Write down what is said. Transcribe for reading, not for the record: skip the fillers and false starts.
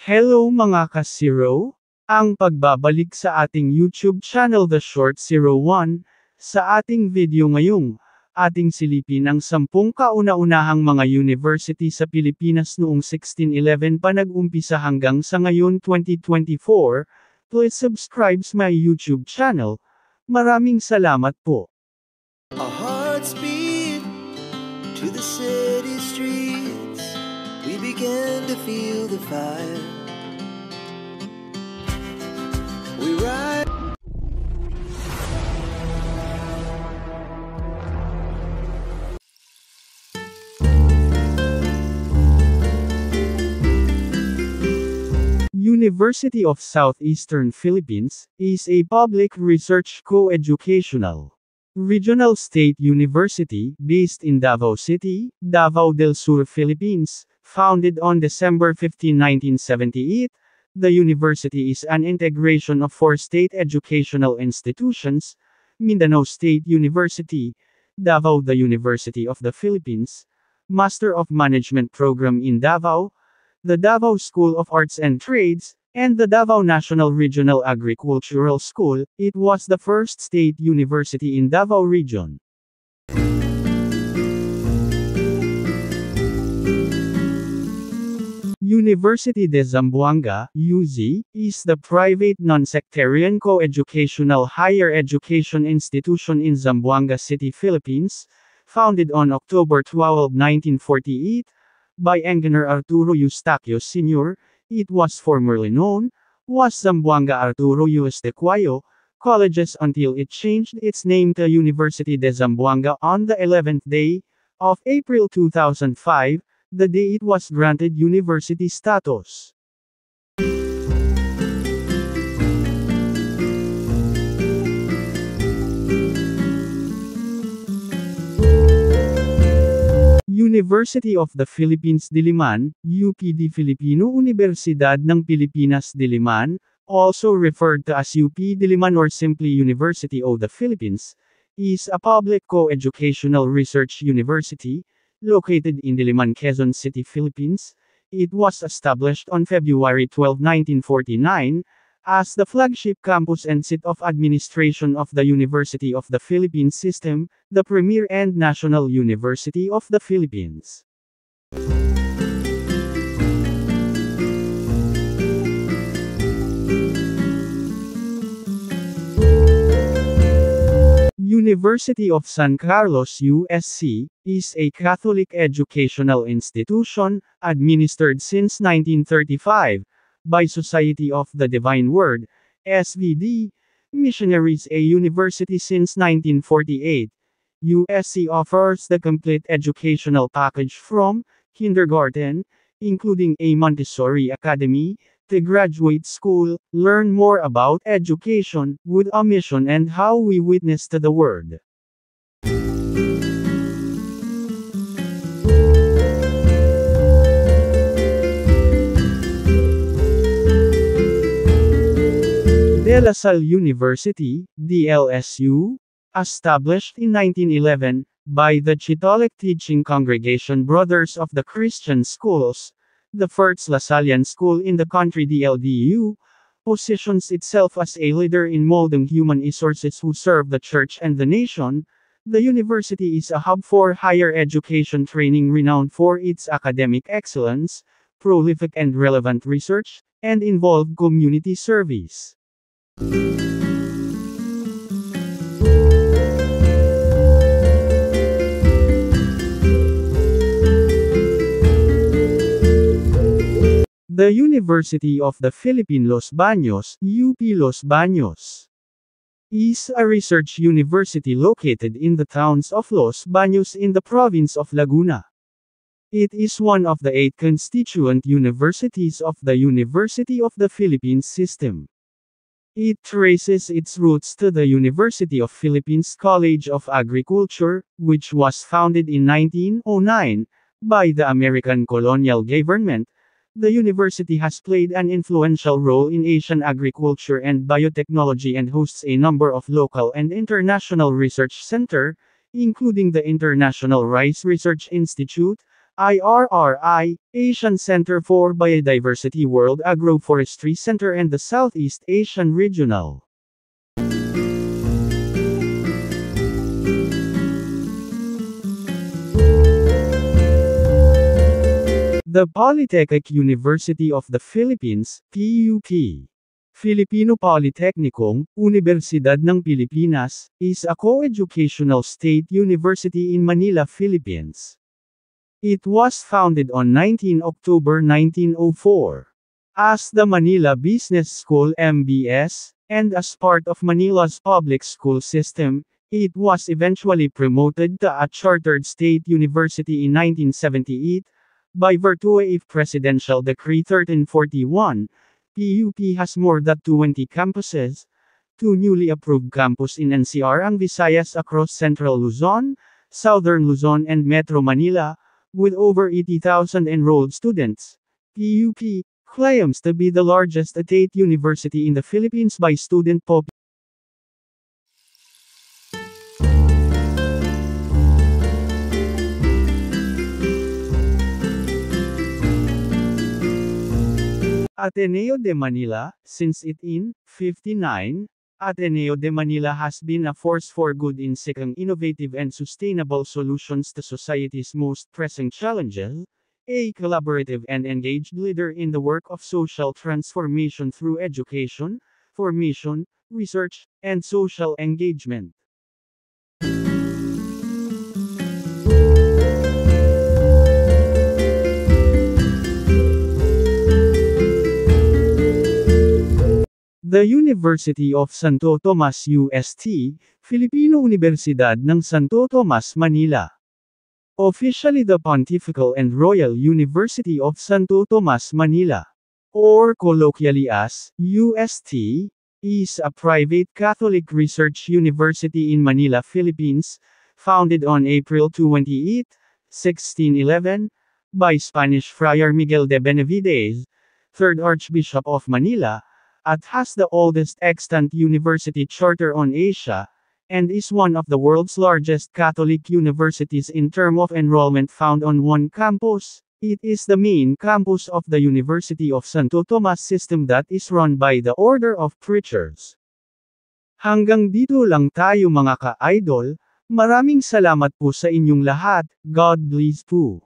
Hello mga ka-Zero! Ang pagbabalik sa ating YouTube channel The Short Zero One. Sa ating video ngayong, ating silipin ang 10 kauna-unahang mga university sa Pilipinas noong 1611 pa nag-umpisa hanggang sa ngayon 2024. Please subscribe my YouTube channel. Maraming salamat po. Our hearts beat to the city streets. We began to feel the fire. We ride. University of Southeastern Philippines is a public research co-educational regional state university based in Davao City, Davao del Sur, Philippines. Founded on December 15, 1978, the university is an integration of 4 state educational institutions: Mindanao State University, Davao, the University of the Philippines, Master of Management Program in Davao, the Davao School of Arts and Trades, and the Davao National Regional Agricultural School. It was the first state university in Davao Region. University de Zamboanga, UZ, is the private non-sectarian co-educational higher education institution in Zamboanga City, Philippines, founded on October 12, 1948, by Engineer Arturo Eustaquio Sr. It was formerly known was Zamboanga Arturo Eustaquio Colleges until it changed its name to University de Zamboanga on the 11th day of April 2005, the day it was granted university status. University of the Philippines Diliman, UPD Filipino Universidad ng Pilipinas Diliman, also referred to as UP Diliman or simply University of the Philippines, is a public co-educational research university, located in Diliman, Quezon City, Philippines. It was established on February 12, 1949, as the flagship campus and seat of administration of the University of the Philippines System, the premier and national university of the Philippines. University of San Carlos USC, is a Catholic educational institution, administered since 1935, by Society of the Divine Word, SVD, missionaries. A university since 1948. USC offers the complete educational package from kindergarten, including a Montessori academy, to graduate school. Learn more about education, with a mission and how we witness to the Word. De La Salle University, DLSU, established in 1911, by the Chitolec Teaching Congregation Brothers of the Christian Schools, the first Lasallian school in the country. DLDU, positions itself as a leader in molding human resources who serve the church and the nation. The university is a hub for higher education training renowned for its academic excellence, prolific and relevant research, and involved community service. The University of the Philippines Los Baños, UP Los Baños, is a research university located in the towns of Los Baños in the province of Laguna. It is one of the 8 constituent universities of the University of the Philippines System. It traces its roots to the University of Philippines College of Agriculture, which was founded in 1909 by the American colonial government. The university has played an influential role in Asian agriculture and biotechnology and hosts a number of local and international research centers, including the International Rice Research Institute, IRRI, Asian Center for Biodiversity, World Agroforestry Center, and the Southeast Asian Regional. The Polytechnic University of the Philippines, PUP. Filipino Polytechnicum, Universidad ng Pilipinas, is a co-educational state university in Manila, Philippines. It was founded on 19 October 1904 as the Manila Business School (MBS), and as part of Manila's public school system. It was eventually promoted to a chartered state university in 1978, by virtue of Presidential Decree 1341. PUP has more than 20 campuses, 2 newly approved campus in NCR ang Visayas across Central Luzon, Southern Luzon and Metro Manila, with over 80,000 enrolled students. PUP claims to be the largest state university in the Philippines by student population. Ateneo de Manila, since it in 59, Ateneo de Manila has been a force for good in seeking innovative and sustainable solutions to society's most pressing challenges, a collaborative and engaged leader in the work of social transformation through education, formation, research, and social engagement. The University of Santo Tomas UST, Filipino Universidad ng Santo Tomas, Manila. Officially the Pontifical and Royal University of Santo Tomas, Manila, or colloquially as UST, is a private Catholic research university in Manila, Philippines, founded on April 28, 1611, by Spanish Friar Miguel de Benavides, 3rd Archbishop of Manila, and has the oldest extant university charter on Asia, and is one of the world's largest Catholic universities in terms of enrollment found on one campus. It is the main campus of the University of Santo Tomas system that is run by the Order of Preachers. Hanggang dito lang tayo mga ka-idol, maraming salamat po sa inyong lahat, God bless po.